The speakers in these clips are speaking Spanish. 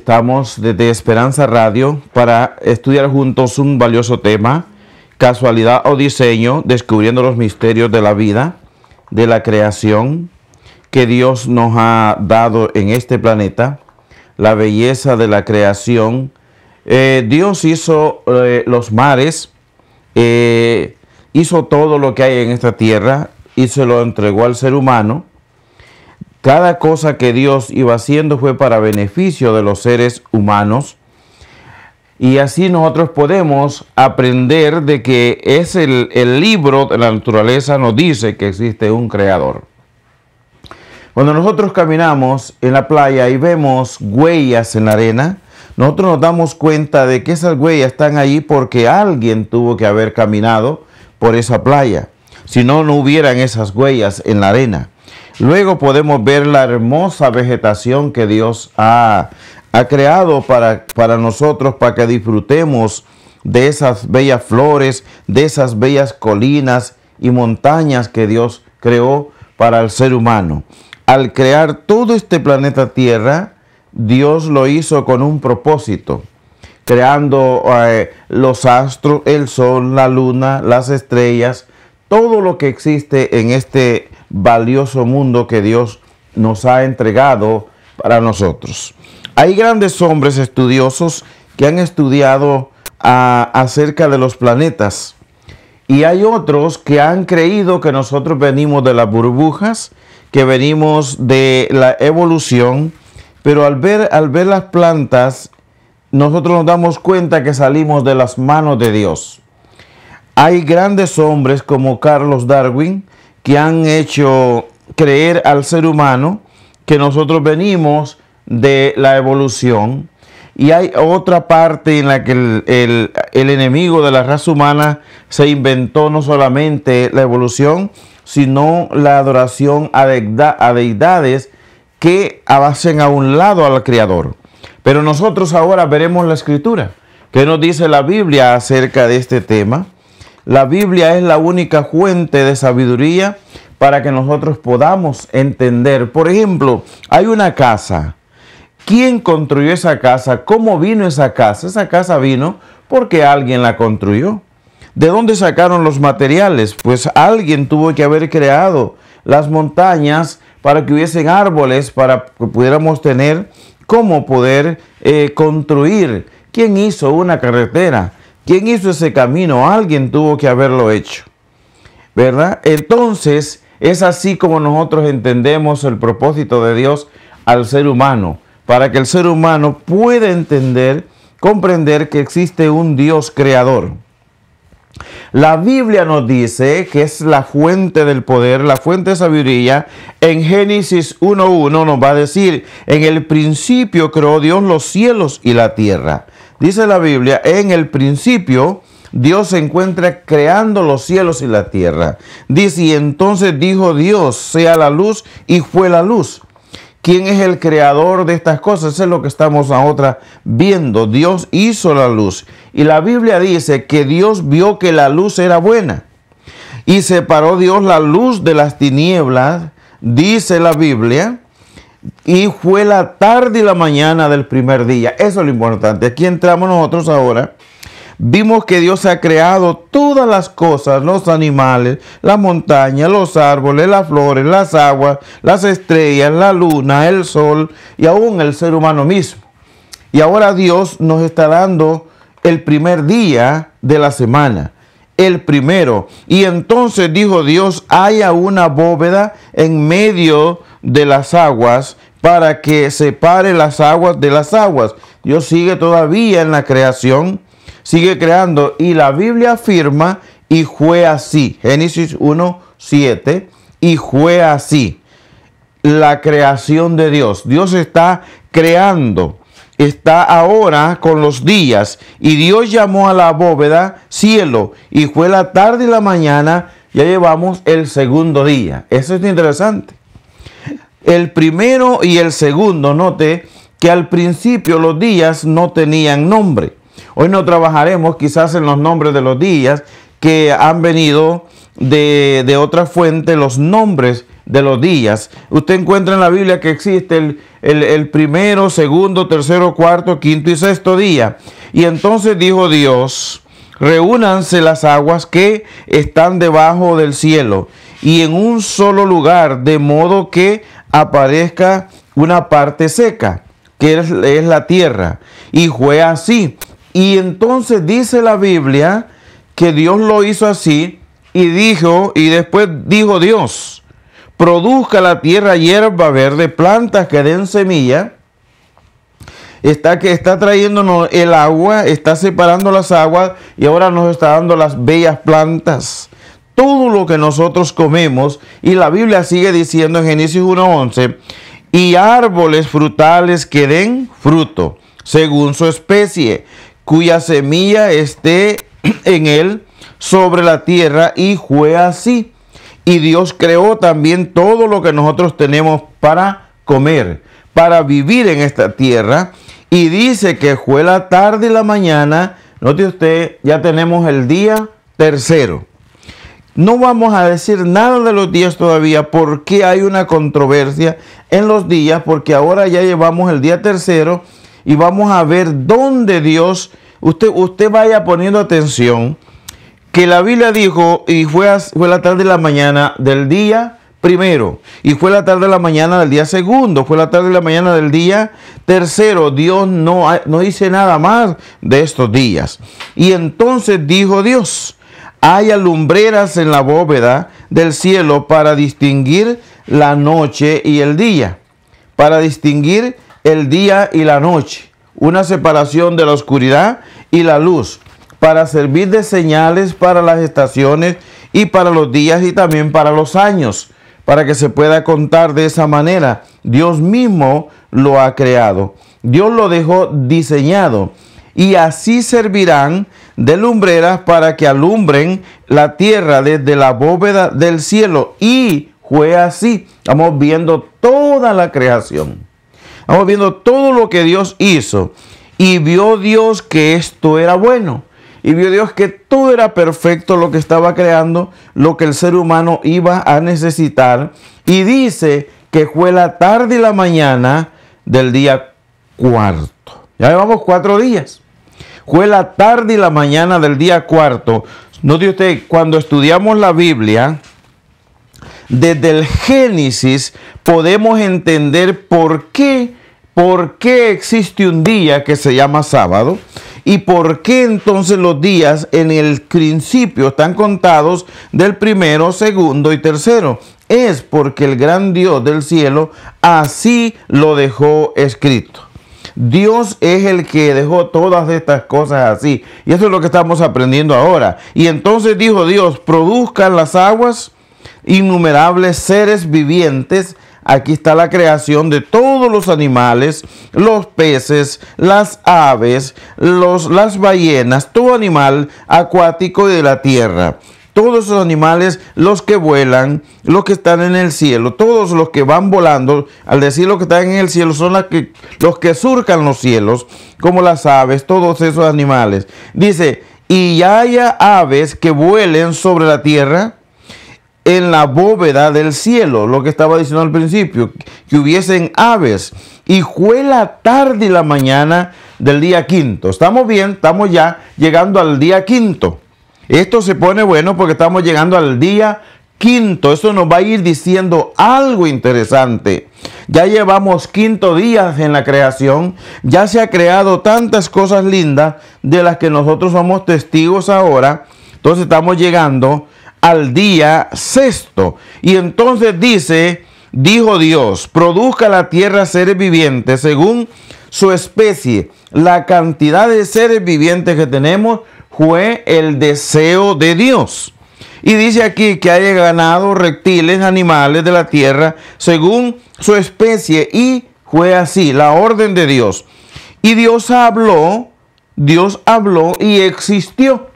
estamos desde Esperanza Radio para estudiar juntos un valioso tema, casualidad o diseño, descubriendo los misterios de la vida, de la creación que Dios nos ha dado en este planeta, la belleza de la creación. Dios hizo los mares, hizo todo lo que hay en esta tierra y se lo entregó al ser humano. Cada cosa que Dios iba haciendo fue para beneficio de los seres humanos. Y así nosotros podemos aprender de que es el libro de la naturaleza nos dice que existe un creador. Cuando nosotros caminamos en la playa y vemos huellas en la arena, nosotros nos damos cuenta de que esas huellas están allí porque alguien tuvo que haber caminado por esa playa. Si no, no hubieran esas huellas en la arena. Luego podemos ver la hermosa vegetación que Dios ha creado para nosotros, para que disfrutemos de esas bellas flores, de esas bellas colinas y montañas que Dios creó para el ser humano. Al crear todo este planeta Tierra, Dios lo hizo con un propósito, creando los astros, el sol, la luna, las estrellas, todo lo que existe en este valioso mundo que Dios nos ha entregado para nosotros. Hay grandes hombres estudiosos que han estudiado acerca de los planetas y hay otros que han creído que nosotros venimos de las burbujas, que venimos de la evolución, pero al ver las plantas nosotros nos damos cuenta que salimos de las manos de Dios. Hay grandes hombres como Carlos Darwin que han hecho creer al ser humano que nosotros venimos de la evolución, y hay otra parte en la que el enemigo de la raza humana se inventó no solamente la evolución, sino la adoración a deidades que hacen a un lado al Creador. Pero nosotros ahora veremos la Escritura. ¿Qué nos dice la Biblia acerca de este tema? La Biblia es la única fuente de sabiduría para que nosotros podamos entender. Por ejemplo, hay una casa. ¿Quién construyó esa casa? ¿Cómo vino esa casa? Esa casa vino porque alguien la construyó. ¿De dónde sacaron los materiales? Pues alguien tuvo que haber creado las montañas para que hubiesen árboles, para que pudiéramos tener cómo poder construir. ¿Quién hizo una carretera? ¿Quién hizo ese camino? Alguien tuvo que haberlo hecho, ¿verdad? Entonces, es así como nosotros entendemos el propósito de Dios al ser humano, para que el ser humano pueda entender, comprender que existe un Dios creador. La Biblia nos dice que es la fuente del poder, la fuente de sabiduría. En Génesis 1:1 nos va a decir, en el principio creó Dios los cielos y la tierra. Dice la Biblia, en el principio Dios se encuentra creando los cielos y la tierra. Dice, y entonces dijo Dios, sea la luz, y fue la luz. ¿Quién es el creador de estas cosas? Eso es lo que estamos ahora viendo. Dios hizo la luz. Y la Biblia dice que Dios vio que la luz era buena. Y separó Dios la luz de las tinieblas, dice la Biblia. Y fue la tarde y la mañana del primer día. Eso es lo importante. Aquí entramos nosotros ahora. Vimos que Dios ha creado todas las cosas, los animales, las montañas, los árboles, las flores, las aguas, las estrellas, la luna, el sol y aún el ser humano mismo. Y ahora Dios nos está dando el primer día de la semana, el primero. Y entonces dijo Dios, haya una bóveda en medio de las aguas para que separe las aguas de las aguas. Dios sigue todavía en la creación, sigue creando, y la Biblia afirma, y fue así. Génesis 1:7, y fue así. La creación de Dios. Dios está creando, está ahora con los días, y Dios llamó a la bóveda cielo, y fue la tarde y la mañana, ya llevamos el segundo día. Eso es interesante. El primero y el segundo, note que al principio los días no tenían nombre. Hoy no trabajaremos quizás en los nombres de los días que han venido de otra fuente, los nombres de los días. Usted encuentra en la Biblia que existe el primero, segundo, tercero, cuarto, quinto y sexto día. Y entonces dijo Dios: reúnanse las aguas que están debajo del cielo y en un solo lugar, de modo que aparezca una parte seca, que es la tierra. Y fue así. Y entonces dice la Biblia que Dios lo hizo así, y después dijo Dios: produzca la tierra hierba verde, plantas que den semilla. Está trayéndonos el agua, está separando las aguas y ahora nos está dando las bellas plantas. Todo lo que nosotros comemos, y la Biblia sigue diciendo en Génesis 1:11, y árboles frutales que den fruto, según su especie, cuya semilla esté en él sobre la tierra, y fue así. Y Dios creó también todo lo que nosotros tenemos para comer, para vivir en esta tierra. Y dice que fue la tarde y la mañana. Note usted, ya tenemos el día tercero. No vamos a decir nada de los días todavía, porque hay una controversia en los días, porque ahora ya llevamos el día tercero y vamos a ver dónde Dios, usted vaya poniendo atención, que la Biblia dijo, y fue la tarde y la mañana del día primero, y fue la tarde de la mañana del día segundo, fue la tarde y la mañana del día tercero. Dios no dice nada más de estos días. Y entonces dijo Dios: haya lumbreras en la bóveda del cielo para distinguir la noche y el día, para distinguir el día y la noche, una separación de la oscuridad y la luz, para servir de señales para las estaciones y para los días y también para los años, para que se pueda contar de esa manera. Dios mismo lo ha creado. Dios lo dejó diseñado. Y así servirán de lumbreras para que alumbren la tierra desde la bóveda del cielo. Y fue así. Estamos viendo toda la creación. Estamos viendo todo lo que Dios hizo. Y vio Dios que esto era bueno. Y vio Dios que todo era perfecto, lo que estaba creando, lo que el ser humano iba a necesitar. Y dice que fue la tarde y la mañana del día cuarto. Ya llevamos 4 días. Fue la tarde y la mañana del día cuarto. Note usted, cuando estudiamos la Biblia, desde el Génesis podemos entender por qué existe un día que se llama sábado. ¿Y por qué entonces los días en el principio están contados del primero, segundo y tercero? Es porque el gran Dios del cielo así lo dejó escrito. Dios es el que dejó todas estas cosas así. Y eso es lo que estamos aprendiendo ahora. Y entonces dijo Dios: produzcan las aguas innumerables seres vivientes. Aquí está la creación de todos los animales, los peces, las aves, las ballenas, todo animal acuático de la tierra. Todos esos animales, los que vuelan, los que están en el cielo, todos los que van volando, al decir los que están en el cielo, son los que surcan los cielos, como las aves, todos esos animales. Dice: y haya aves que vuelen sobre la tierra, en la bóveda del cielo, lo que estaba diciendo al principio, que hubiesen aves. Y fue la tarde y la mañana del día quinto. Estamos bien, estamos ya llegando al día quinto. Esto se pone bueno porque estamos llegando al día quinto. Eso nos va a ir diciendo algo interesante. Ya llevamos 5 días en la creación. Ya se ha creado tantas cosas lindas de las que nosotros somos testigos ahora. Entonces estamos llegando al día sexto. Y entonces dijo Dios: produzca la tierra seres vivientes según su especie. La cantidad de seres vivientes que tenemos fue el deseo de Dios. Y dice aquí que hay ganado, reptiles, animales de la tierra según su especie. Y fue así, la orden de Dios. Y Dios habló y existió.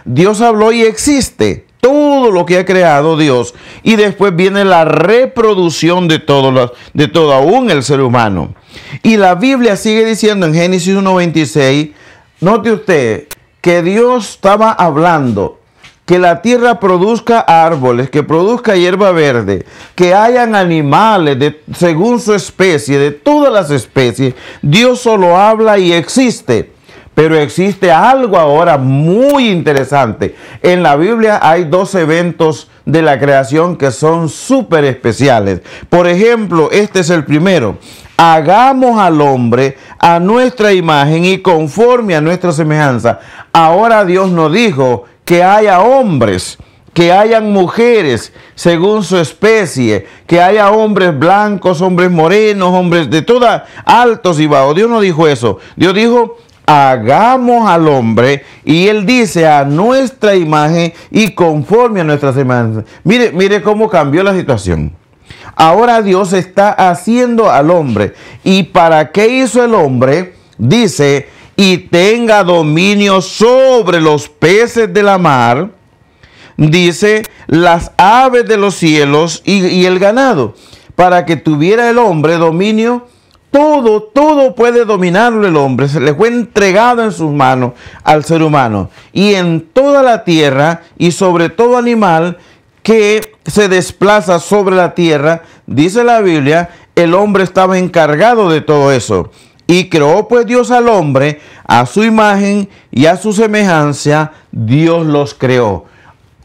Dios habló y existe todo lo que ha creado Dios. Y después viene la reproducción de todo aún el ser humano. Y la Biblia sigue diciendo en Génesis 1:26, note usted que Dios estaba hablando que la tierra produzca árboles, que produzca hierba verde, que hayan animales según su especie, de todas las especies. Dios solo habla y existe. Pero existe algo ahora muy interesante. En la Biblia hay dos eventos de la creación que son súper especiales. Por ejemplo, este es el primero. Hagamos al hombre a nuestra imagen y conforme a nuestra semejanza. Ahora Dios nos dijo que haya hombres, que hayan mujeres según su especie, que haya hombres blancos, hombres morenos, hombres de todas, altos y bajos. Dios no dijo eso. Dios dijo, hagamos al hombre, y él dice a nuestra imagen y conforme a nuestra semejanza. Mire cómo cambió la situación. Ahora Dios está haciendo al hombre. ¿Y para qué hizo el hombre? Dice, y tenga dominio sobre los peces de la mar, dice, las aves de los cielos y el ganado, para que tuviera el hombre dominio. Todo puede dominarlo el hombre. Se le fue entregado en sus manos al ser humano. Y en toda la tierra y sobre todo animal que se desplaza sobre la tierra, dice la Biblia, el hombre estaba encargado de todo eso. Y creó pues Dios al hombre a su imagen y a su semejanza, Dios los creó.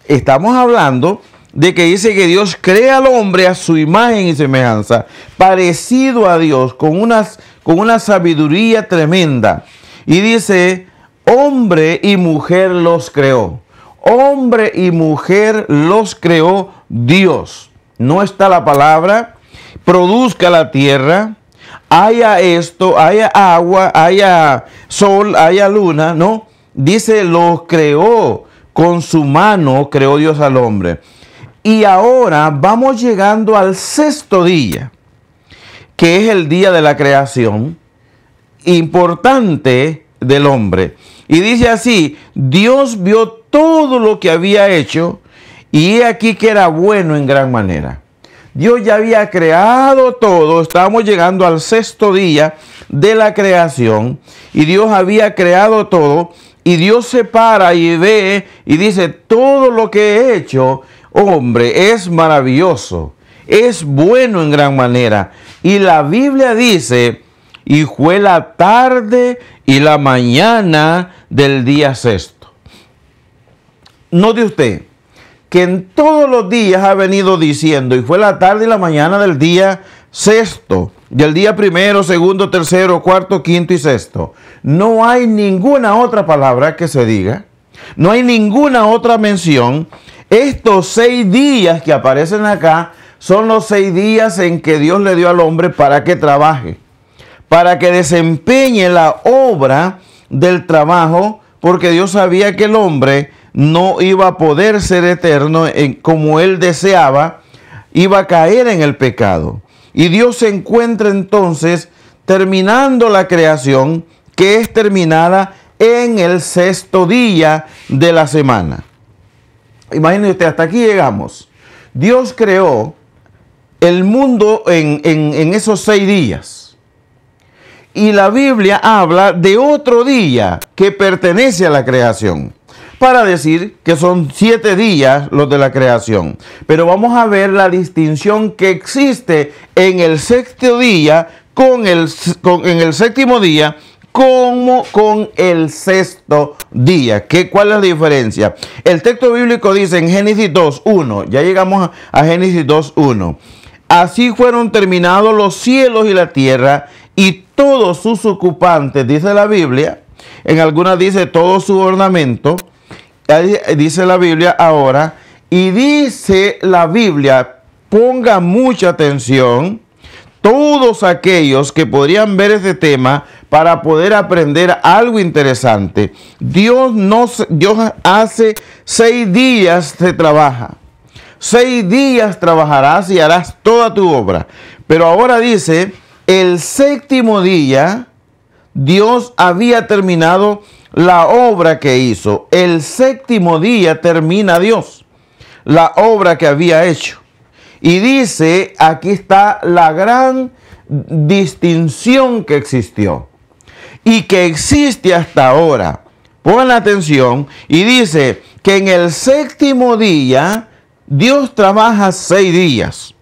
Estamos hablando de que dice que Dios crea al hombre a su imagen y semejanza, parecido a Dios, con una sabiduría tremenda. Y dice, hombre y mujer los creó. Hombre y mujer los creó Dios. No está la palabra, produzca la tierra, haya esto, haya agua, haya sol, haya luna, no. Dice, los creó, con su mano creó Dios al hombre. Y ahora vamos llegando al sexto día, que es el día de la creación importante del hombre. Y dice así, Dios vio todo lo que había hecho y he aquí que era bueno en gran manera. Dios ya había creado todo, estábamos llegando al sexto día de la creación y Dios había creado todo y Dios se para y ve y dice, todo lo que he hecho, hombre, es maravilloso, es bueno en gran manera. Y la Biblia dice, y fue la tarde y la mañana del día sexto. Note usted que en todos los días ha venido diciendo, y fue la tarde y la mañana del día sexto, del día primero, segundo, tercero, cuarto, quinto y sexto. No hay ninguna otra palabra que se diga, no hay ninguna otra mención. Estos 6 días que aparecen acá son los 6 días en que Dios le dio al hombre para que trabaje, para que desempeñe la obra del trabajo, porque Dios sabía que el hombre no iba a poder ser eterno como él deseaba, iba a caer en el pecado. Y Dios se encuentra entonces terminando la creación, que es terminada en el sexto día de la semana. Imagínese usted, hasta aquí llegamos. Dios creó el mundo en esos 6 días. Y la Biblia habla de otro día que pertenece a la creación, para decir que son 7 días los de la creación. Pero vamos a ver la distinción que existe en el sexto día en el séptimo día, como con el sexto día. ¿Cuál es la diferencia? El texto bíblico dice en Génesis 2:1, ya llegamos a Génesis 2:1. Así fueron terminados los cielos y la tierra y todos sus ocupantes, dice la Biblia. En algunas dice todo su ornamento. Dice la Biblia ahora, y dice la Biblia, ponga mucha atención, todos aquellos que podrían ver este tema para poder aprender algo interesante. Dios hace 6 días se trabaja. 6 días trabajarás y harás toda tu obra. Pero ahora dice, el séptimo día, Dios había terminado la obra que hizo. El séptimo día termina Dios la obra que había hecho. Y dice, aquí está la gran distinción que existió y que existe hasta ahora. Pongan atención, y dice que en el séptimo día Dios trabaja 6 días.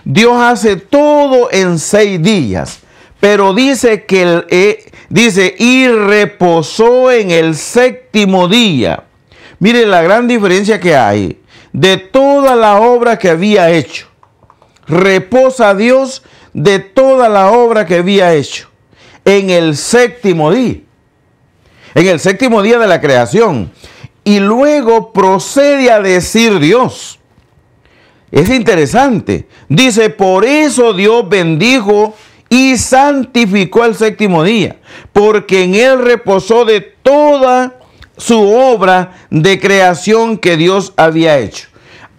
Dios hace todo en 6 días. Pero dice que y reposó en el séptimo día. Mire la gran diferencia que hay de toda la obra que había hecho. Reposa Dios de toda la obra que había hecho en el séptimo día. En el séptimo día de la creación. Y luego procede a decir Dios. Es interesante. Dice, por eso Dios bendijo y santificó el séptimo día, porque en él reposó de toda su obra de creación que Dios había hecho.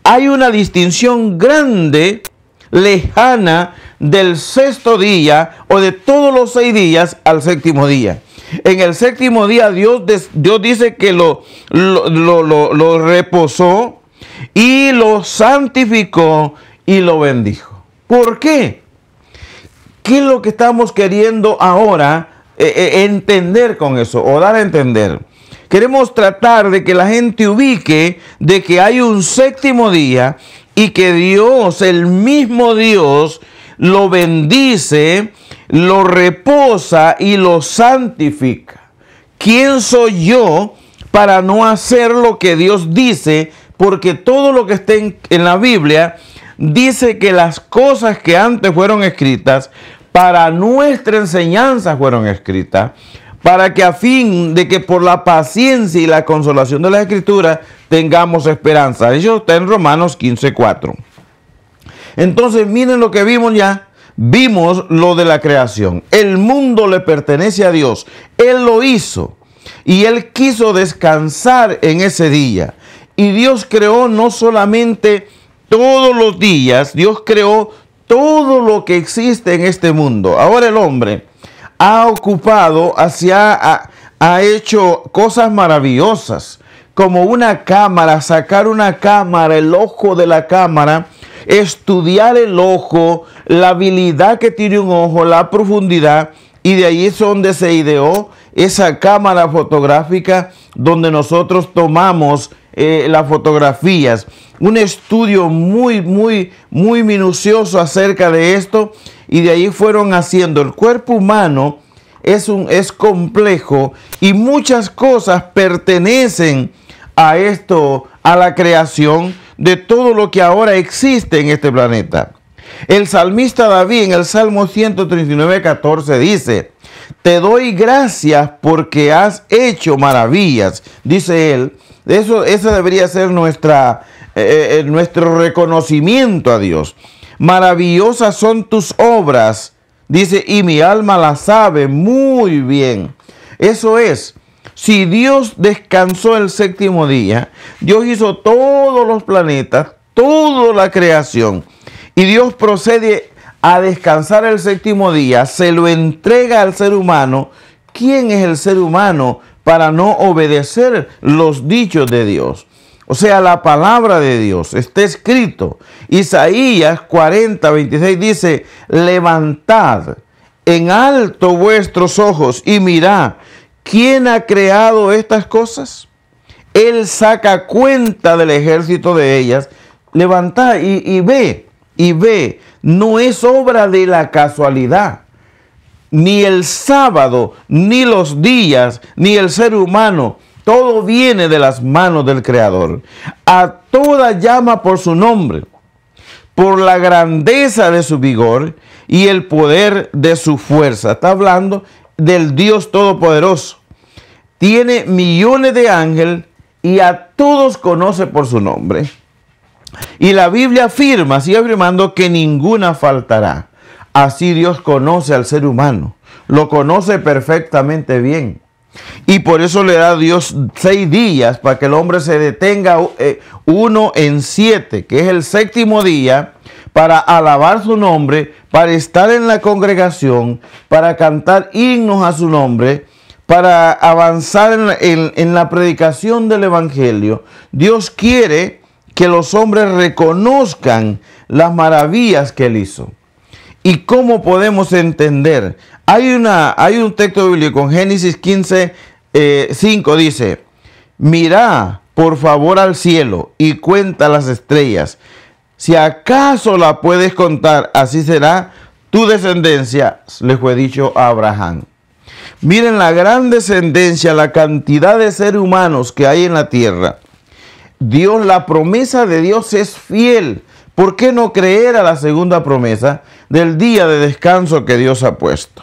Hay una distinción grande, lejana, del sexto día o de todos los 6 días al séptimo día. En el séptimo día Dios dice que lo reposó y lo santificó y lo bendijo. ¿Por qué? ¿Qué es lo que estamos queriendo ahora entender con eso o dar a entender? Queremos tratar de que la gente ubique de que hay un séptimo día y que Dios, el mismo Dios, lo bendice, lo reposa y lo santifica. ¿Quién soy yo para no hacer lo que Dios dice? Porque todo lo que está en la Biblia dice que las cosas que antes fueron escritas para nuestra enseñanza fueron escritas, para que a fin de que por la paciencia y la consolación de la Escritura tengamos esperanza. Eso está en Romanos 15:4. Entonces miren lo que vimos ya. Vimos lo de la creación. El mundo le pertenece a Dios. Él lo hizo y Él quiso descansar en ese día. Y Dios creó no solamente todos los días, Dios creó todo lo que existe en este mundo. Ahora el hombre ha ocupado, ha hecho cosas maravillosas, como una cámara, sacar una cámara, el ojo de la cámara, estudiar el ojo, la habilidad que tiene un ojo, la profundidad, y de ahí es donde se ideó esa cámara fotográfica donde nosotros tomamos las fotografías. Un estudio muy minucioso acerca de esto, y de ahí fueron haciendo. El cuerpo humano es complejo y muchas cosas pertenecen a esto, a la creación de todo lo que ahora existe en este planeta. El salmista David en el Salmo 139:14 dice: te doy gracias porque has hecho maravillas, dice él. Eso debería ser nuestro reconocimiento a Dios. Maravillosas son tus obras, dice, y mi alma las sabe muy bien. Eso es, si Dios descansó el séptimo día, Dios hizo todos los planetas, toda la creación, y Dios procede a descansar el séptimo día, se lo entrega al ser humano. ¿Quién es el ser humano para no obedecer los dichos de Dios? O sea, la palabra de Dios está escrito. Isaías 40:26 dice: levantad en alto vuestros ojos y mirad, ¿quién ha creado estas cosas? Él saca cuenta del ejército de ellas. Levantad y ve, no es obra de la casualidad. Ni el sábado, ni los días, ni el ser humano, todo viene de las manos del Creador. A toda llama por su nombre, por la grandeza de su vigor y el poder de su fuerza. Está hablando del Dios Todopoderoso. Tiene millones de ángeles y a todos conoce por su nombre. Y la Biblia afirma, sigue afirmando, que ninguna faltará. Así Dios conoce al ser humano, lo conoce perfectamente bien. Y por eso le da a Dios 6 días para que el hombre se detenga, uno en 7, que es el séptimo día, para alabar su nombre, para estar en la congregación, para cantar himnos a su nombre, para avanzar en la predicación del Evangelio. Dios quiere que los hombres reconozcan las maravillas que Él hizo. ¿Y cómo podemos entender? Hay un texto bíblico en Génesis 15, 5 dice, mira por favor al cielo y cuenta las estrellas. Si acaso la puedes contar, así será tu descendencia, le fue dicho a Abraham. Miren la gran descendencia, la cantidad de seres humanos que hay en la tierra. Dios, la promesa de Dios es fiel. ¿Por qué no creer a la segunda promesa del día de descanso que Dios ha puesto?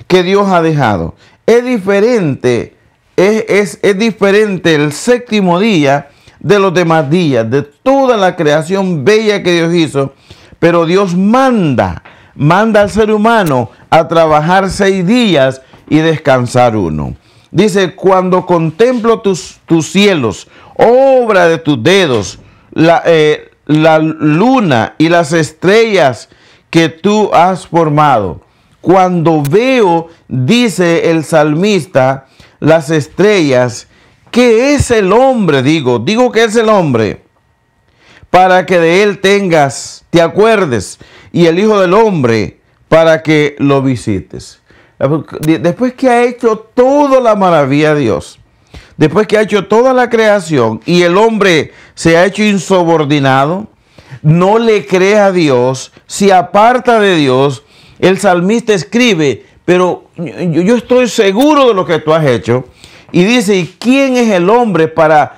Que Dios ha dejado. Es diferente, es diferente el séptimo día de los demás días, de toda la creación bella que Dios hizo. Pero Dios manda al ser humano a trabajar 6 días y descansar 1. Dice, cuando contemplo tus cielos, obra de tus dedos, la luna y las estrellas que tú has formado. Cuando veo, dice el salmista, las estrellas, ¿qué es el hombre? Digo que es el hombre, para que de él te acuerdes, y el Hijo del Hombre, para que lo visites. Después que ha hecho toda la maravilla de Dios, después que ha hecho toda la creación y el hombre se ha hecho insubordinado, no le cree a Dios, se aparta de Dios, el salmista escribe, pero yo estoy seguro de lo que tú has hecho. Y dice, ¿y quién es el hombre para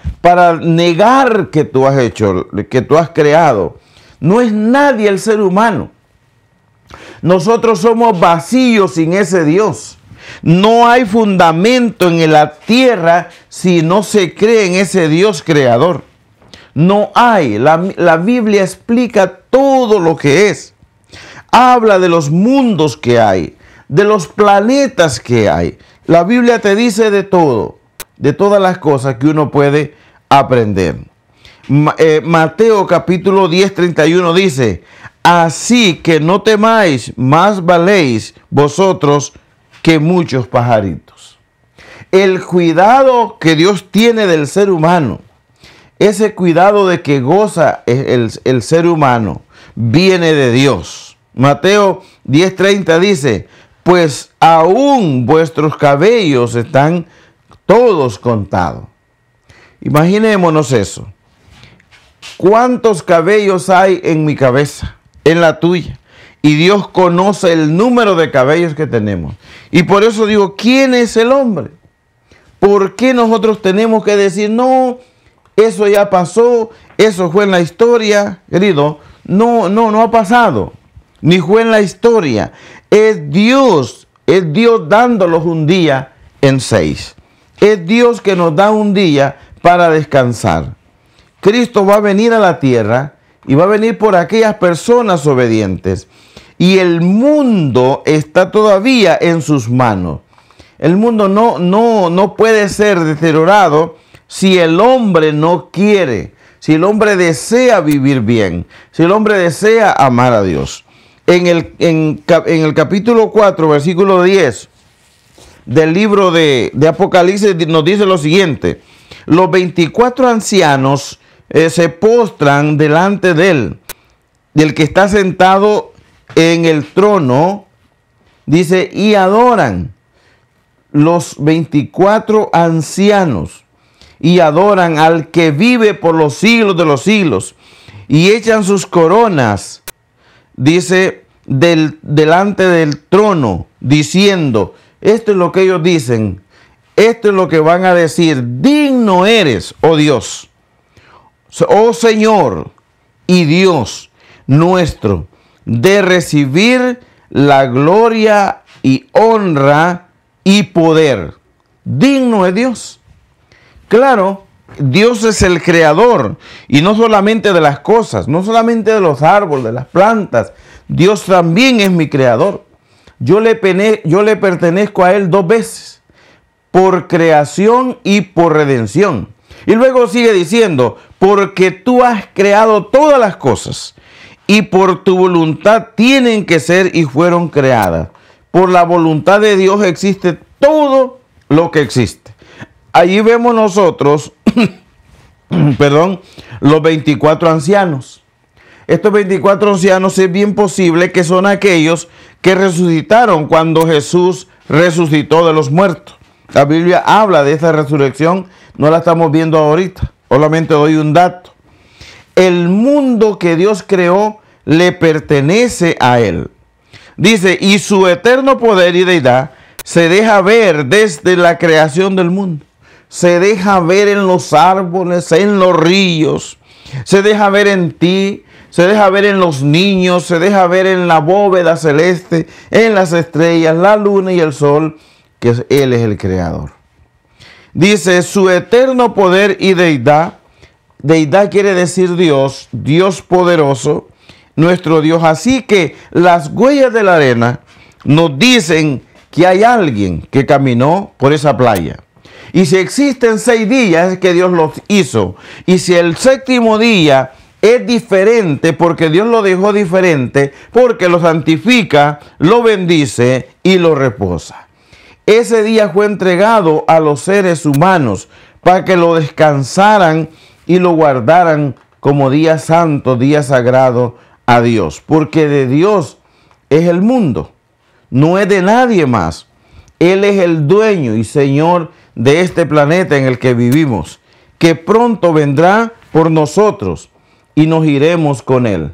negar que tú has hecho, que tú has creado? No es nadie el ser humano. Nosotros somos vacíos sin ese Dios. No hay fundamento en la tierra si no se cree en ese Dios creador. No hay. La Biblia explica todo lo que es. Habla de los mundos que hay, de los planetas que hay. La Biblia te dice de todo, de todas las cosas que uno puede aprender. Mateo capítulo 10, 31 dice, así que no temáis, más valéis vosotros que muchos pajaritos. El cuidado que Dios tiene del ser humano, ese cuidado de que goza el ser humano, viene de Dios. Mateo 10:30 dice, pues aún vuestros cabellos están todos contados. Imaginémonos eso. ¿Cuántos cabellos hay en mi cabeza, en la tuya? Y Dios conoce el número de cabellos que tenemos. Y por eso digo, ¿quién es el hombre? ¿Por qué nosotros tenemos que decir, no, eso ya pasó, eso fue en la historia? Querido, no ha pasado, ni fue en la historia. Es Dios dándolos un día en 6. Es Dios que nos da un día para descansar. Cristo va a venir a la tierra y va a venir por aquellas personas obedientes. Y el mundo está todavía en sus manos. El mundo no puede ser deteriorado si el hombre no quiere, si el hombre desea vivir bien, si el hombre desea amar a Dios. En el capítulo 4, versículo 10 del libro de Apocalipsis nos dice lo siguiente. Los 24 ancianos se postran delante de él, del que está sentado en el trono, dice, y adoran los 24 ancianos, y adoran al que vive por los siglos de los siglos, y echan sus coronas, dice, delante del trono, diciendo, esto es lo que ellos dicen, esto es lo que van a decir, digno eres, oh Dios, oh Señor y Dios nuestro, de recibir la gloria y honra y poder. Digno es Dios. Claro, Dios es el creador, y no solamente de las cosas, no solamente de los árboles, de las plantas. Dios también es mi creador. Yo le pertenezco a Él 2 veces, por creación y por redención. Y luego sigue diciendo, porque tú has creado todas las cosas, y por tu voluntad tienen que ser y fueron creadas. Por la voluntad de Dios existe todo lo que existe. Allí vemos nosotros, los 24 ancianos. Estos 24 ancianos es bien posible que son aquellos que resucitaron cuando Jesús resucitó de los muertos. La Biblia habla de esta resurrección, no la estamos viendo ahorita. Solamente doy un dato. El mundo que Dios creó le pertenece a Él. Dice, y su eterno poder y deidad se deja ver desde la creación del mundo. Se deja ver en los árboles, en los ríos. Se deja ver en ti. Se deja ver en los niños. Se deja ver en la bóveda celeste, en las estrellas, la luna y el sol, que Él es el creador. Dice, su eterno poder y deidad. Deidad quiere decir Dios, Dios poderoso, nuestro Dios. Así que las huellas de la arena nos dicen que hay alguien que caminó por esa playa. Y si existen 6 días es que Dios los hizo. Y si el 7º día es diferente porque Dios lo dejó diferente, porque lo santifica, lo bendice y lo reposa. Ese día fue entregado a los seres humanos para que lo descansaran y lo guardaran como día santo, día sagrado a Dios. Porque de Dios es el mundo, no es de nadie más. Él es el dueño y Señor de este planeta en el que vivimos, que pronto vendrá por nosotros y nos iremos con Él.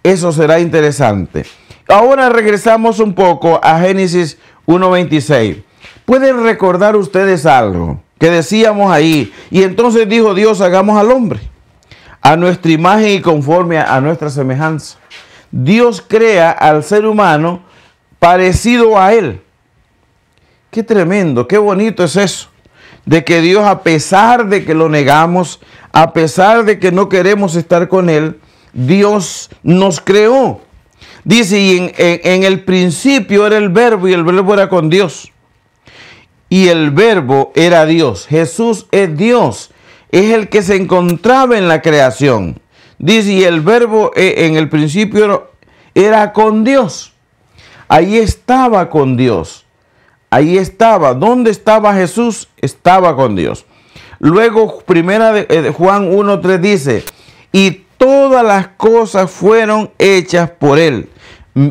Eso será interesante. Ahora regresamos un poco a Génesis 1:26. ¿Pueden recordar ustedes algo que decíamos ahí? Y entonces dijo Dios, hagamos al hombre a nuestra imagen y conforme a nuestra semejanza. Dios crea al ser humano parecido a Él. Qué tremendo, qué bonito es eso. De que Dios, a pesar de que lo negamos, a pesar de que no queremos estar con Él, Dios nos creó. Dice, y en el principio era el verbo y el verbo era con Dios. Y el verbo era Dios. Jesús es Dios. Es el que se encontraba en la creación. Dice, y el verbo en el principio era con Dios. Ahí estaba con Dios. Ahí estaba. ¿Dónde estaba Jesús? Estaba con Dios. Luego, primera de Juan 1:3 dice, y todas las cosas fueron hechas por Él,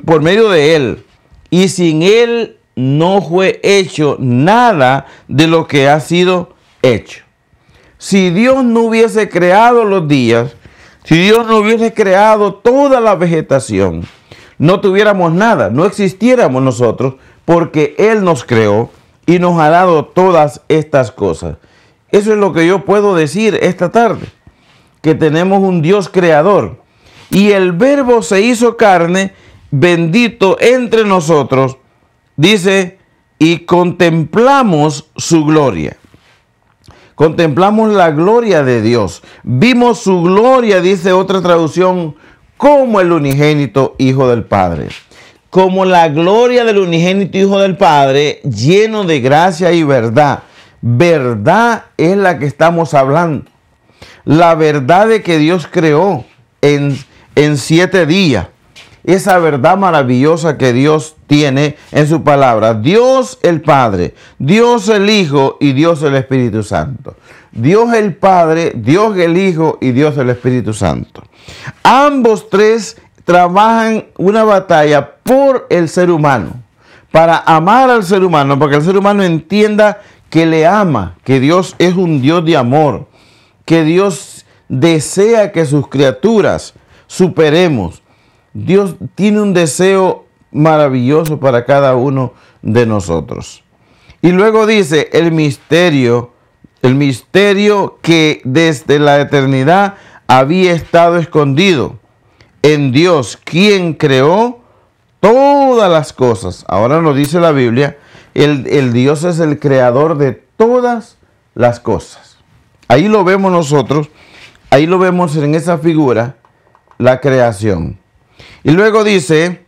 por medio de Él. Y sin Él no fue hecho nada de lo que ha sido hecho. Si Dios no hubiese creado los días, si Dios no hubiese creado toda la vegetación, no tuviéramos nada, no existiéramos nosotros, porque Él nos creó y nos ha dado todas estas cosas. Eso es lo que yo puedo decir esta tarde, que tenemos un Dios creador. Y el verbo se hizo carne, bendito entre nosotros, dice, y contemplamos su gloria. Contemplamos la gloria de Dios. Vimos su gloria, dice otra traducción, como el unigénito Hijo del Padre. Como la gloria del unigénito Hijo del Padre, lleno de gracia y verdad. Verdad es la que estamos hablando. La verdad de que Dios creó en 7 días. Esa verdad maravillosa que Dios tiene en su palabra. Dios el Padre, Dios el Hijo y Dios el Espíritu Santo. Dios el Padre, Dios el Hijo y Dios el Espíritu Santo. Ambos tres trabajan una batalla por el ser humano, para amar al ser humano, para que el ser humano entienda que le ama, que Dios es un Dios de amor, que Dios desea que sus criaturas superemos. Dios tiene un deseo maravilloso para cada uno de nosotros. Y luego dice, el misterio que desde la eternidad había estado escondido en Dios, quien creó todas las cosas. Ahora nos dice la Biblia, el Dios es el creador de todas las cosas. Ahí lo vemos nosotros, ahí lo vemos en esa figura, la creación. Y luego dice,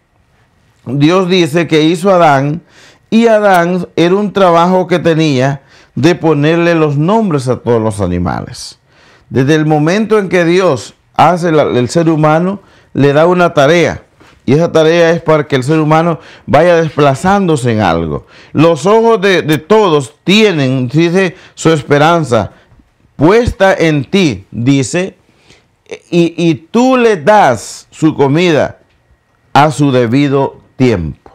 Dios dice que hizo a Adán, y Adán era un trabajo que tenía de ponerle los nombres a todos los animales. Desde el momento en que Dios hace el ser humano, le da una tarea. Y esa tarea es para que el ser humano vaya desplazándose en algo. Los ojos de todos tienen, dice, su esperanza puesta en ti, dice, y tú le das su comida a su debido tiempo.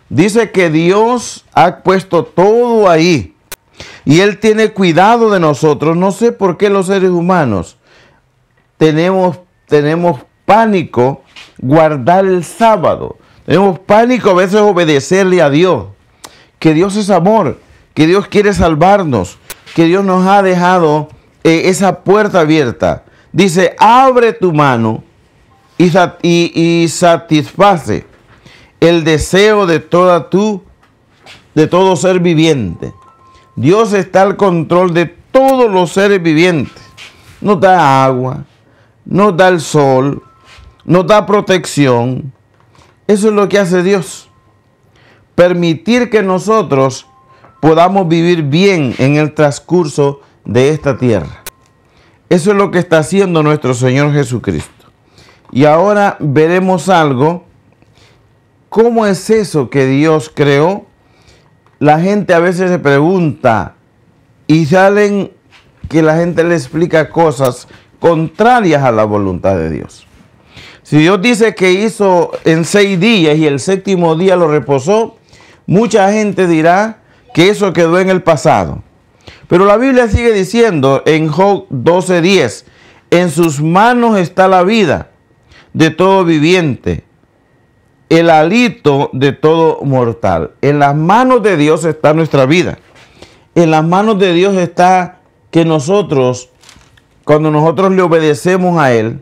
Dice que Dios ha puesto todo ahí y Él tiene cuidado de nosotros. No sé por qué los seres humanos tenemos pánico guardar el sábado. Tenemos pánico a veces obedecerle a Dios. Que Dios es amor, que Dios quiere salvarnos, que Dios nos ha dejado esa puerta abierta. Dice, abre tu mano y satisface el deseo de todo ser viviente. Dios está al control de todos los seres vivientes. Nos da agua, nos da el sol, nos da protección. Eso es lo que hace Dios. Permitir que nosotros podamos vivir bien en el transcurso de esta tierra. Eso es lo que está haciendo nuestro Señor Jesucristo. Y ahora veremos algo. ¿Cómo es eso que Dios creó? La gente a veces se pregunta y salen que la gente le explica cosas contrarias a la voluntad de Dios. Si Dios dice que hizo en 6 días y el 7º día lo reposó, mucha gente dirá que eso quedó en el pasado. Pero la Biblia sigue diciendo en Job 12:10, en sus manos está la vida de todo viviente, el hálito de todo mortal. En las manos de Dios está nuestra vida. En las manos de Dios está que nosotros, cuando nosotros le obedecemos a Él,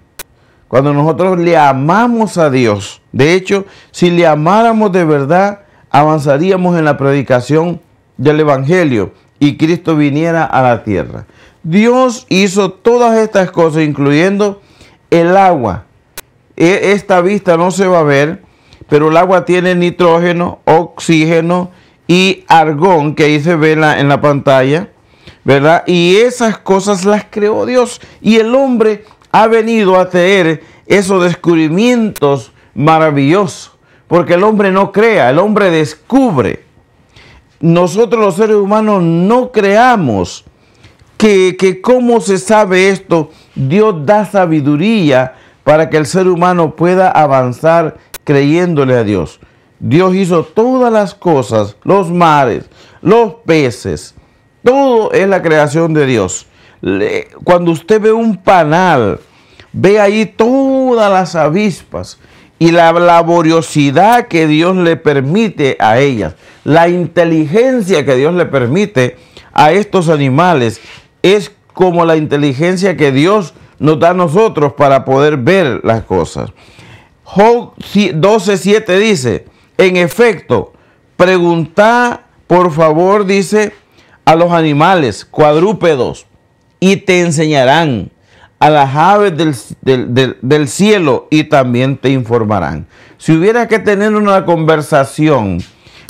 cuando nosotros le amamos a Dios, de hecho, si le amáramos de verdad, avanzaríamos en la predicación del Evangelio y Cristo viniera a la tierra. Dios hizo todas estas cosas, incluyendo el agua. Esta vista no se va a ver, pero el agua tiene nitrógeno, oxígeno y argón, que ahí se ve en la pantalla, ¿verdad? Y esas cosas las creó Dios. Y el hombre ha venido a traer esos descubrimientos maravillosos. Porque el hombre no crea, el hombre descubre. Nosotros los seres humanos no creamos que cómo se sabe esto. Dios da sabiduría para que el ser humano pueda avanzar creyéndole a Dios. Dios hizo todas las cosas, los mares, los peces, todo es la creación de Dios. Cuando usted ve un panal, ve ahí todas las avispas y la laboriosidad que Dios le permite a ellas, la inteligencia que Dios le permite a estos animales, es como la inteligencia que Dios nos da a nosotros para poder ver las cosas. Job 12:7 dice, en efecto, preguntá por favor, dice, a los animales cuadrúpedos y te enseñarán, a las aves del cielo y también te informarán. Si hubiera que tener una conversación,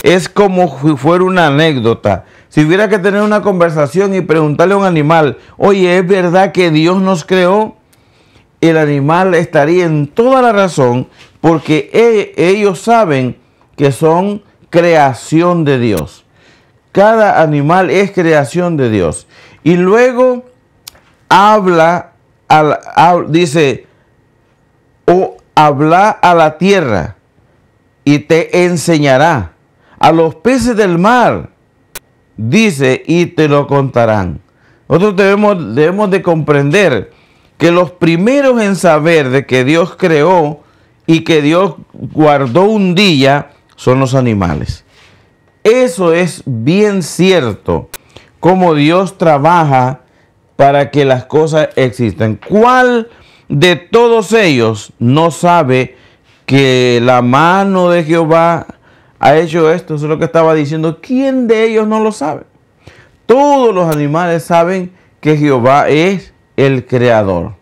es como si fuera una anécdota. Si hubiera que tener una conversación y preguntarle a un animal, oye, ¿es verdad que Dios nos creó? El animal estaría en toda la razón, porque ellos saben que son creación de Dios. Cada animal es creación de Dios. Y luego dice, habla a la tierra y te enseñará, a los peces del mar, dice, y te lo contarán. Nosotros debemos de comprender que los primeros en saber de que Dios creó y que Dios guardó un día son los animales. Eso es bien cierto, cómo Dios trabaja para que las cosas existan. ¿Cuál de todos ellos no sabe que la mano de Jehová ha hecho esto? Eso es lo que estaba diciendo. ¿Quién de ellos no lo sabe? Todos los animales saben que Jehová es el creador.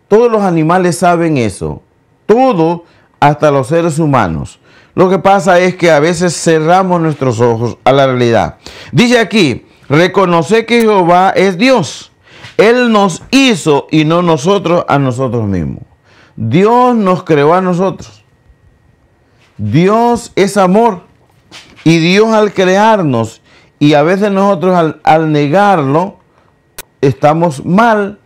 Todos los animales saben eso. Todos, hasta los seres humanos. Lo que pasa es que a veces cerramos nuestros ojos a la realidad. Dice aquí, reconoce que Jehová es Dios. Él nos hizo y no nosotros a nosotros mismos. Dios nos creó a nosotros. Dios es amor. Y Dios al crearnos, y a veces nosotros al negarlo, estamos mal.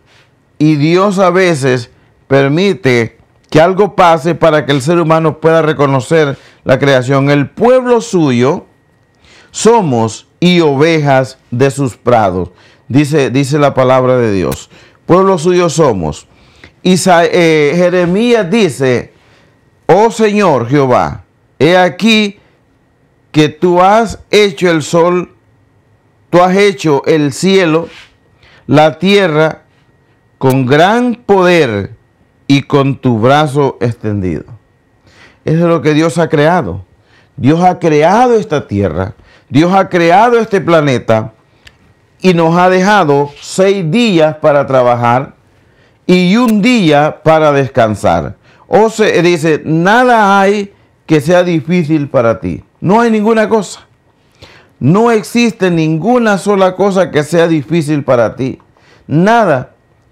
Y Dios a veces permite que algo pase para que el ser humano pueda reconocer la creación, el pueblo suyo somos y ovejas de sus prados. Dice la palabra de Dios. Pueblo suyo somos. Jeremías dice, oh Señor Jehová, he aquí que tú has hecho el sol, tú has hecho el cielo, la tierra, con gran poder y con tu brazo extendido. Eso es lo que Dios ha creado. Dios ha creado esta tierra, Dios ha creado este planeta y nos ha dejado 6 días para trabajar y 1 día para descansar. O se dice, nada hay que sea difícil para ti. No hay ninguna cosa. No existe ninguna sola cosa que sea difícil para ti. Nada.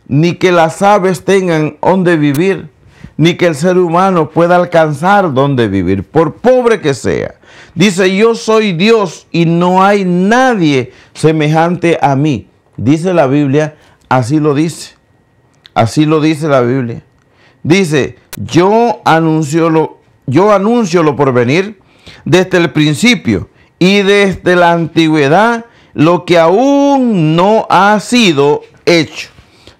Ni que las aves tengan donde vivir, ni que el ser humano pueda alcanzar donde vivir, por pobre que sea. Dice, yo soy Dios y no hay nadie semejante a mí. Dice la Biblia, así lo dice. Así lo dice la Biblia. Dice, yo anuncio lo por venir desde el principio y desde la antigüedad lo que aún no ha sido hecho.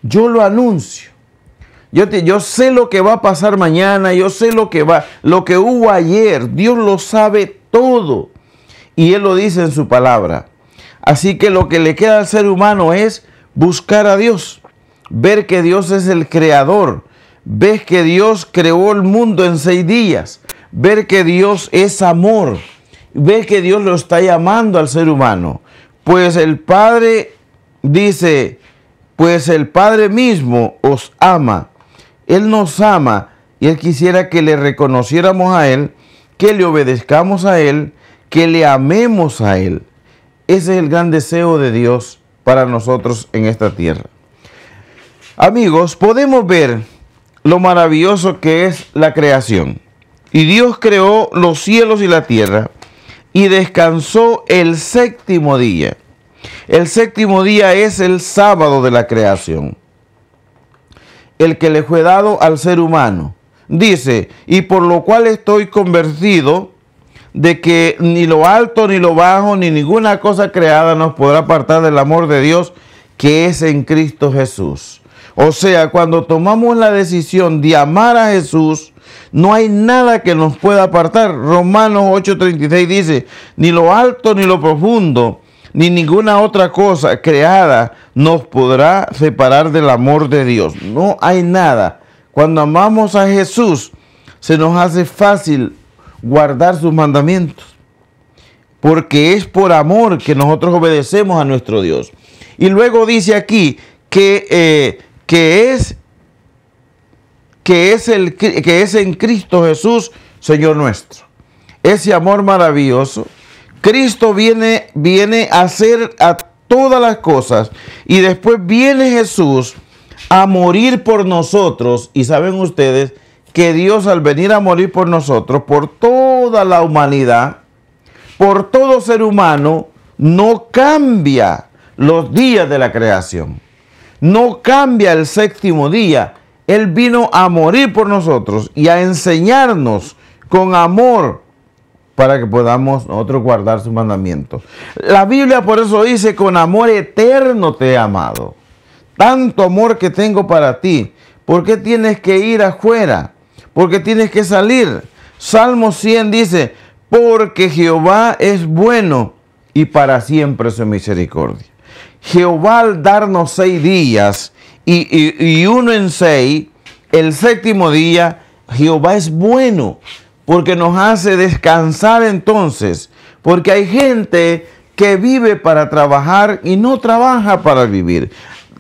Yo lo anuncio. Yo sé lo que va a pasar mañana, yo sé lo que hubo ayer. Dios lo sabe todo. Y Él lo dice en su palabra. Así que lo que le queda al ser humano es buscar a Dios. Ver que Dios es el creador. Ver que Dios creó el mundo en 6 días. Ver que Dios es amor. Ver que Dios lo está llamando al ser humano. Pues el Padre dice, pues el Padre mismo os ama. Él nos ama y Él quisiera que le reconociéramos a Él, que le obedezcamos a Él, que le amemos a Él. Ese es el gran deseo de Dios para nosotros en esta tierra. Amigos, podemos ver lo maravilloso que es la creación. Y Dios creó los cielos y la tierra y descansó el 7º día. El 7º día es el sábado de la creación, el que le fue dado al ser humano. Dice, y por lo cual estoy convencido de que ni lo alto, ni lo bajo, ni ninguna cosa creada nos podrá apartar del amor de Dios que es en Cristo Jesús. O sea, cuando tomamos la decisión de amar a Jesús, no hay nada que nos pueda apartar. Romanos 8:36 dice, ni lo alto, ni lo profundo, ni ninguna otra cosa creada nos podrá separar del amor de Dios. No hay nada. Cuando amamos a Jesús, se nos hace fácil guardar sus mandamientos, porque es por amor que nosotros obedecemos a nuestro Dios. Y luego dice aquí que es en Cristo Jesús, Señor nuestro. Ese amor maravilloso. Cristo viene a hacer a todas las cosas y después viene Jesús a morir por nosotros. Y saben ustedes que Dios, al venir a morir por nosotros, por toda la humanidad, por todo ser humano, no cambia los días de la creación. No cambia el 7º día. Él vino a morir por nosotros y a enseñarnos con amor para que podamos nosotros guardar sus mandamientos. La Biblia por eso dice, con amor eterno te he amado. Tanto amor que tengo para ti. ¿Por qué tienes que ir afuera? ¿Por qué tienes que salir? Salmo 100 dice, porque Jehová es bueno y para siempre su misericordia. Jehová, al darnos 6 días y uno en 6, el 7º día, Jehová es bueno, porque nos hace descansar entonces. Porque hay gente que vive para trabajar y no trabaja para vivir.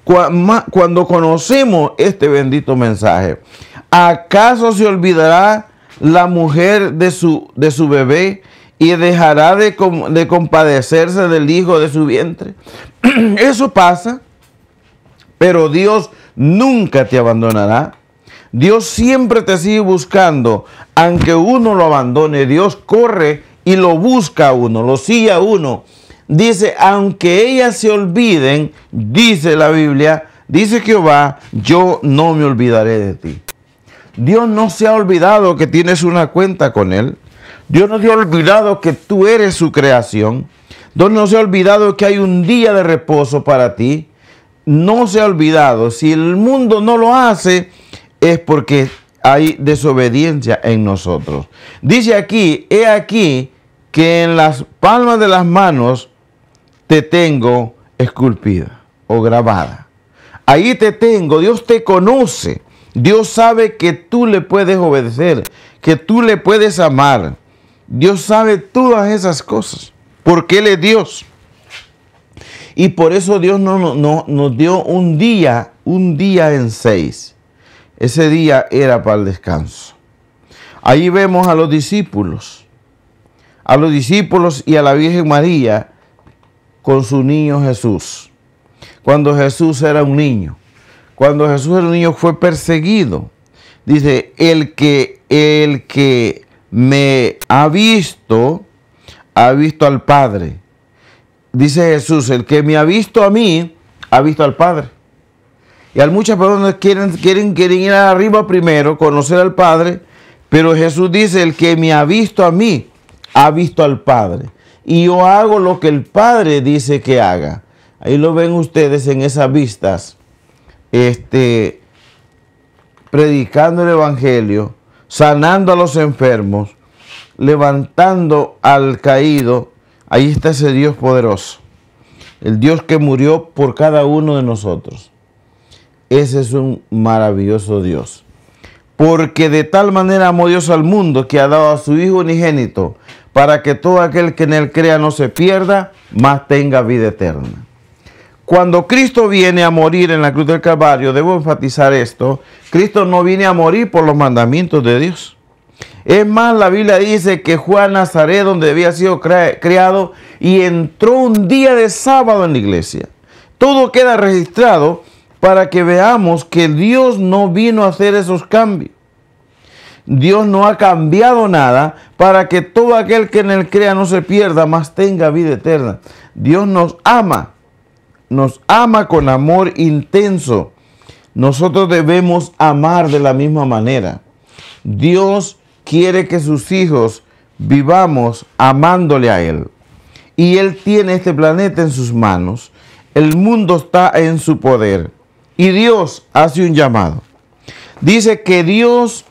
Cuando conocemos este bendito mensaje, ¿acaso se olvidará la mujer de su bebé y dejará de compadecerse del hijo de su vientre? Eso pasa, pero Dios nunca te abandonará. Dios siempre te sigue buscando, aunque uno lo abandone. Dios corre y lo busca a uno, lo sigue a uno. Dice, aunque ellas se olviden, dice la Biblia, dice Jehová, yo no me olvidaré de ti. Dios no se ha olvidado que tienes una cuenta con Él. Dios no se ha olvidado que tú eres su creación. Dios no se ha olvidado que hay un día de reposo para ti. No se ha olvidado. Si el mundo no lo hace, es porque hay desobediencia en nosotros. Dice aquí, he aquí que en las palmas de las manos te tengo esculpida o grabada. Ahí te tengo, Dios te conoce. Dios sabe que tú le puedes obedecer, que tú le puedes amar. Dios sabe todas esas cosas, porque Él es Dios. Y por eso Dios nos dio un día en 6. Ese día era para el descanso. Ahí vemos a los discípulos y a la Virgen María con su niño Jesús. Cuando Jesús era un niño. Cuando Jesús era un niño fue perseguido. Dice, el que me ha visto al Padre. Dice Jesús, el que me ha visto a mí, ha visto al Padre. Y muchas personas quieren ir arriba primero, conocer al Padre, pero Jesús dice, el que me ha visto a mí, ha visto al Padre. Y yo hago lo que el Padre dice que haga. Ahí lo ven ustedes en esas vistas, predicando el Evangelio, sanando a los enfermos, levantando al caído. Ahí está ese Dios poderoso, el Dios que murió por cada uno de nosotros. Ese es un maravilloso Dios. Porque de tal manera amó Dios al mundo que ha dado a su Hijo unigénito, para que todo aquel que en Él crea no se pierda, mas tenga vida eterna. Cuando Cristo viene a morir en la cruz del Calvario, debo enfatizar esto, Cristo no viene a morir por los mandamientos de Dios. Es más, la Biblia dice que fue a Nazaret, donde había sido criado, y entró un día de sábado en la iglesia. Todo queda registrado para que veamos que Dios no vino a hacer esos cambios. Dios no ha cambiado nada para que todo aquel que en Él crea no se pierda, mas tenga vida eterna. Dios nos ama con amor intenso. Nosotros debemos amar de la misma manera. Dios quiere que sus hijos vivamos amándole a Él. Y Él tiene este planeta en sus manos. El mundo está en su poder. Y Dios hace un llamado. Dice que Dios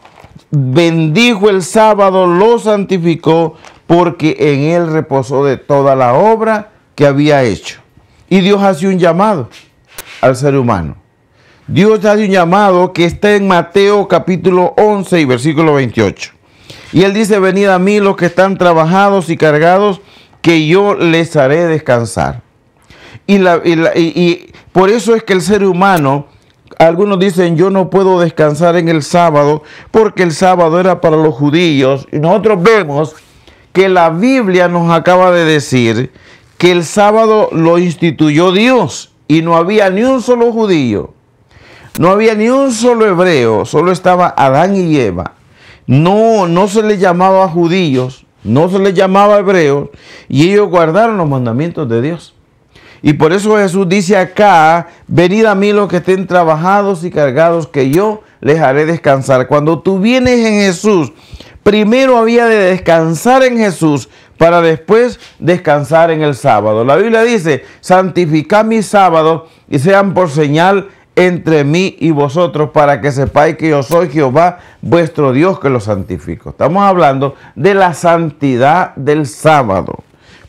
bendijo el sábado, lo santificó, porque en Él reposó de toda la obra que había hecho. Y Dios hace un llamado al ser humano. Dios hace un llamado que está en Mateo capítulo 11 y versículo 28. Y Él dice, venid a mí los que están trabajados y cargados, que yo les haré descansar. Y por eso es que el ser humano, algunos dicen, yo no puedo descansar en el sábado, porque el sábado era para los judíos. Y nosotros vemos que la Biblia nos acaba de decir que el sábado lo instituyó Dios, y no había ni un solo judío, no había ni un solo hebreo, solo estaba Adán y Eva. No se les llamaba judíos, no se les llamaba hebreos, y ellos guardaron los mandamientos de Dios. Y por eso Jesús dice acá, venid a mí los que estén trabajados y cargados, que yo les haré descansar. Cuando tú vienes en Jesús, primero había de descansar en Jesús para después descansar en el sábado. La Biblia dice, santificad mis sábados y sean por señal entre mí y vosotros, para que sepáis que yo soy Jehová, vuestro Dios, que lo santifico. Estamos hablando de la santidad del sábado.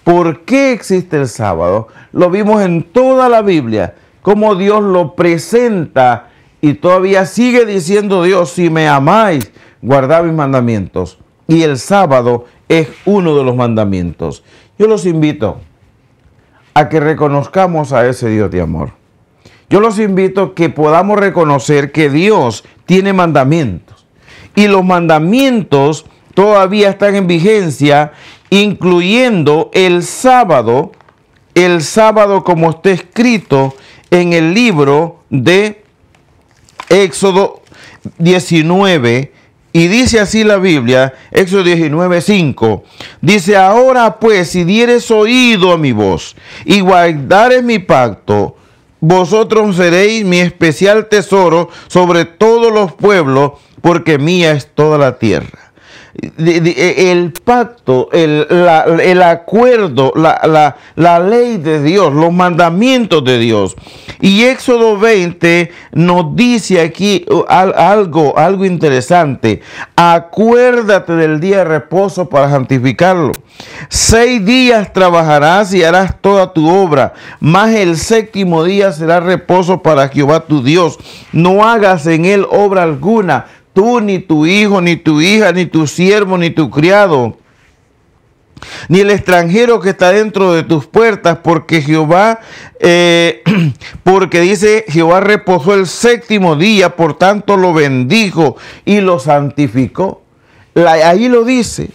¿Por qué existe el sábado? Lo vimos en toda la Biblia, cómo Dios lo presenta, y todavía sigue diciendo Dios, si me amáis, guardad mis mandamientos. Y el sábado es uno de los mandamientos. Yo los invito a que reconozcamos a ese Dios de amor. Yo los invito a que podamos reconocer que Dios tiene mandamientos. Y los mandamientos todavía están en vigencia, incluyendo el sábado como está escrito en el libro de Éxodo 19, y dice así la Biblia, Éxodo 19, 5, dice, ahora pues, si dieres oído a mi voz y guardares mi pacto, vosotros seréis mi especial tesoro sobre todos los pueblos, porque mía es toda la tierra. el pacto, el acuerdo, la ley de Dios, los mandamientos de Dios. Y Éxodo 20 nos dice aquí algo interesante. Acuérdate del día de reposo para santificarlo. 6 días trabajarás y harás toda tu obra, mas el séptimo día será reposo para Jehová tu Dios. No hagas en él obra alguna, tú, ni tu hijo, ni tu hija, ni tu siervo, ni tu criado, ni el extranjero que está dentro de tus puertas, porque porque dice, Jehová reposó el séptimo día, por tanto lo bendijo y lo santificó. Ahí lo dice.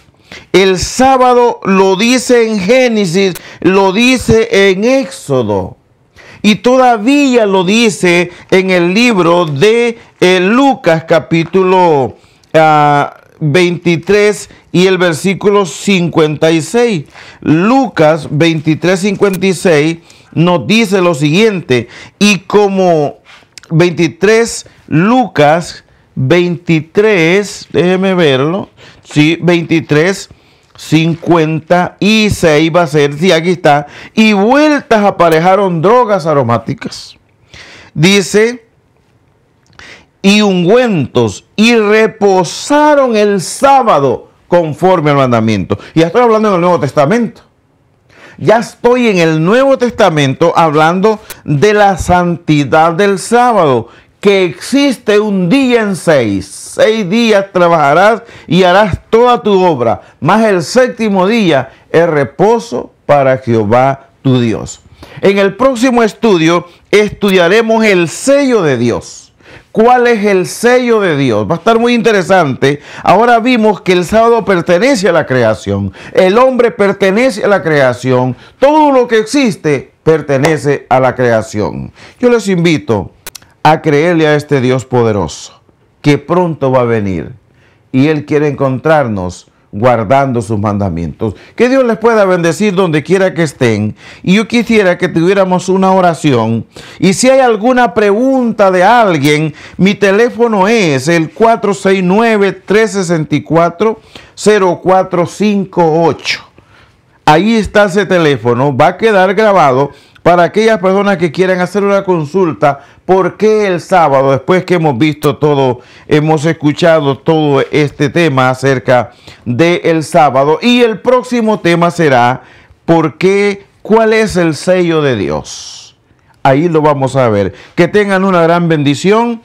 El sábado lo dice en Génesis, lo dice en Éxodo. Y todavía lo dice en el libro de Lucas capítulo 23 y el versículo 56. Lucas 23, 56 nos dice lo siguiente. Y como 23, Lucas 23, déjeme verlo. Sí, 23, 56 va a ser, sí, aquí está. Y vueltas aparejaron drogas aromáticas. Dice, y ungüentos, y reposaron el sábado conforme al mandamiento. Y ya estoy hablando en el Nuevo Testamento. Ya estoy en el Nuevo Testamento hablando de la santidad del sábado, que existe un día en 6. 6 días trabajarás y harás toda tu obra, mas el séptimo día es reposo para Jehová tu Dios. En el próximo estudio estudiaremos el sello de Dios. ¿Cuál es el sello de Dios? Va a estar muy interesante. Ahora vimos que el sábado pertenece a la creación. El hombre pertenece a la creación. Todo lo que existe pertenece a la creación. Yo les invito a creerle a este Dios poderoso, que pronto va a venir. Y Él quiere encontrarnos guardando sus mandamientos. Que Dios les pueda bendecir donde quiera que estén. Y yo quisiera que tuviéramos una oración. Y si hay alguna pregunta de alguien, mi teléfono es el 469-364-0458. Ahí está ese teléfono. Va a quedar grabado para aquellas personas que quieran hacer una consulta. ¿Por qué el sábado? Después que hemos visto todo, hemos escuchado todo este tema acerca del sábado. Y el próximo tema será, ¿cuál es el sello de Dios? Ahí lo vamos a ver. Que tengan una gran bendición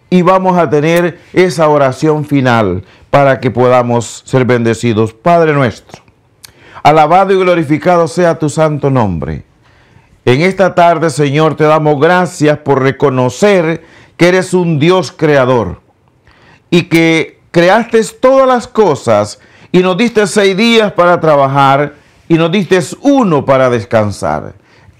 y vamos a tener esa oración final para que podamos ser bendecidos. Padre nuestro, alabado y glorificado sea tu santo nombre. En esta tarde, Señor, te damos gracias por reconocer que eres un Dios creador y que creaste todas las cosas y nos diste 6 días para trabajar y nos diste 1 para descansar.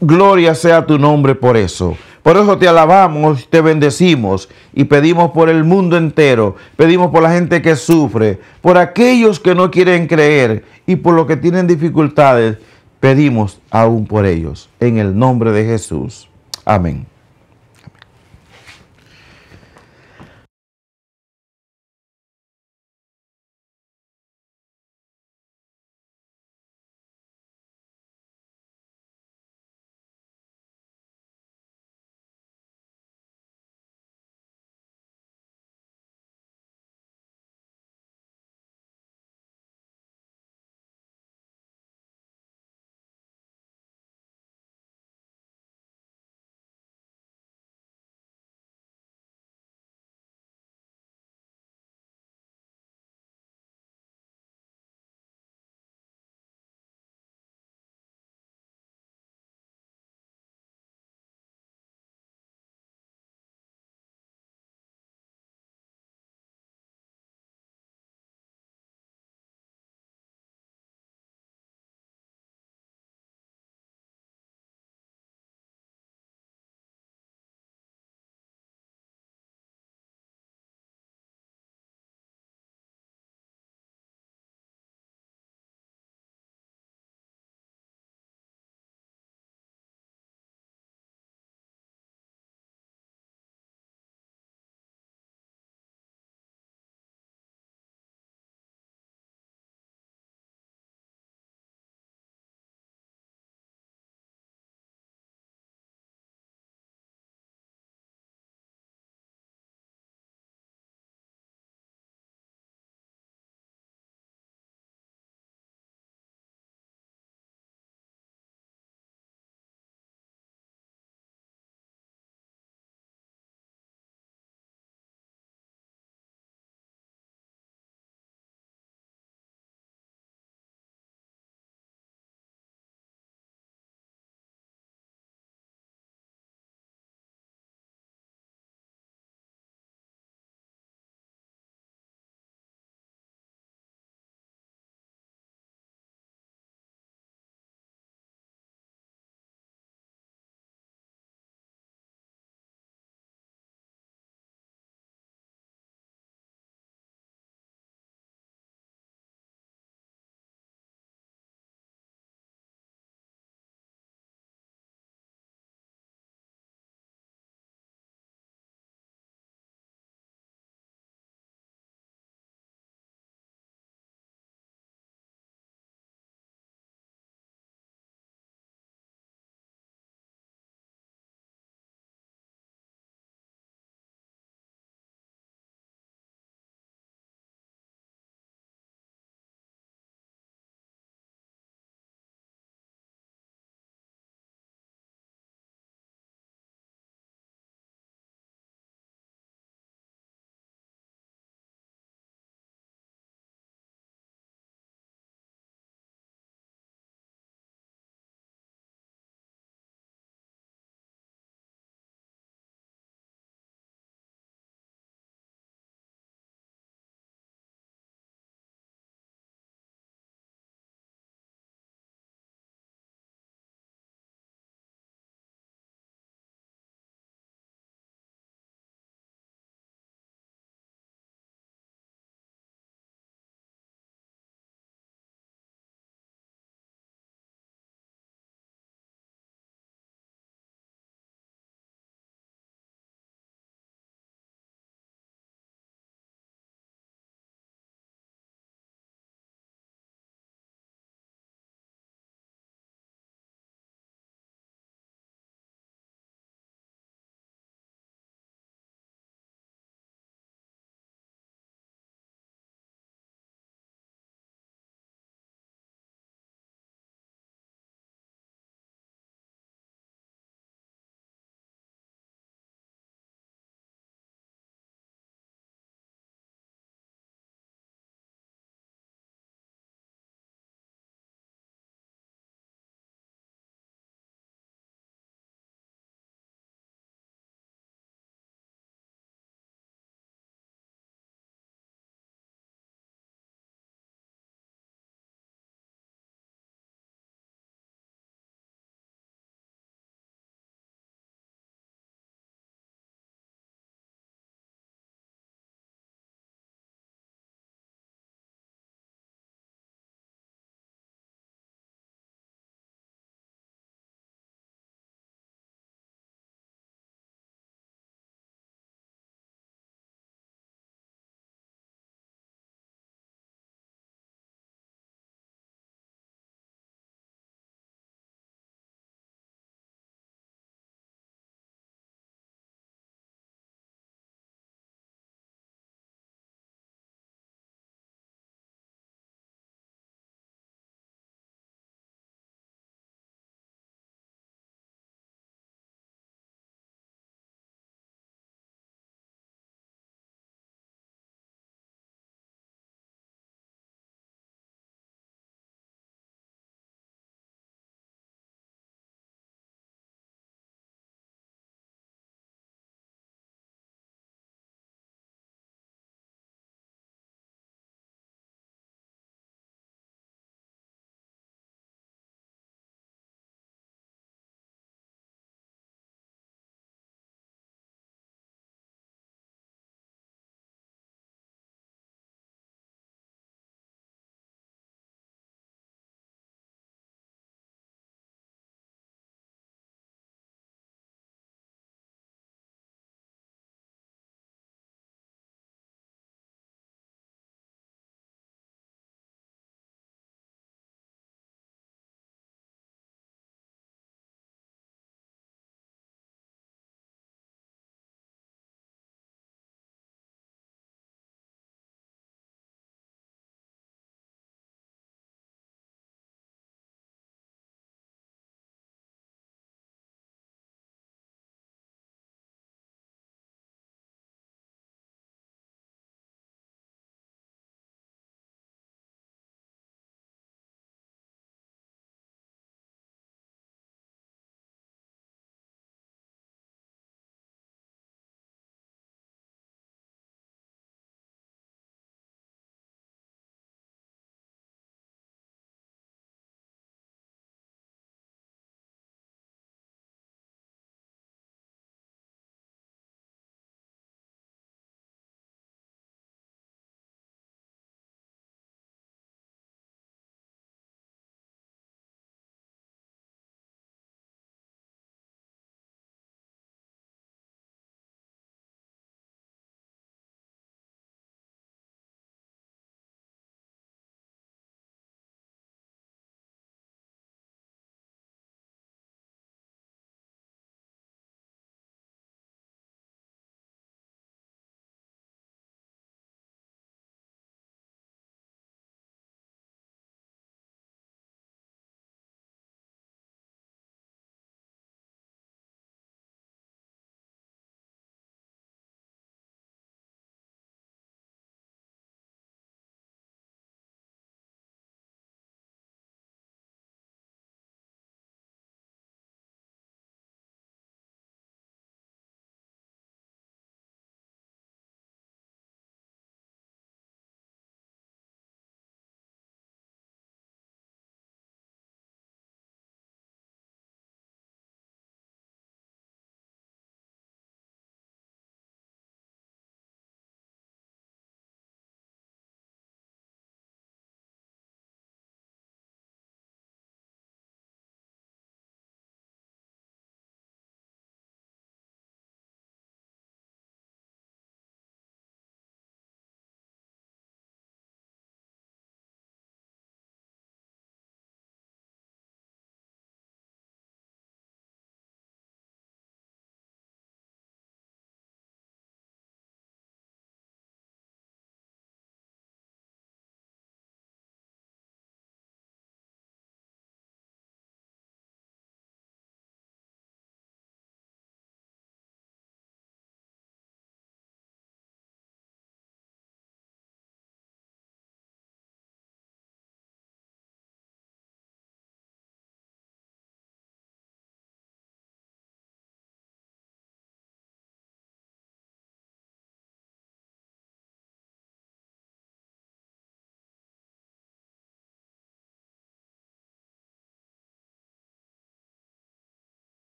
Gloria sea tu nombre por eso. Por eso te alabamos, te bendecimos y pedimos por el mundo entero, pedimos por la gente que sufre, por aquellos que no quieren creer y por los que tienen dificultades. Pedimos aún por ellos, en el nombre de Jesús. Amén.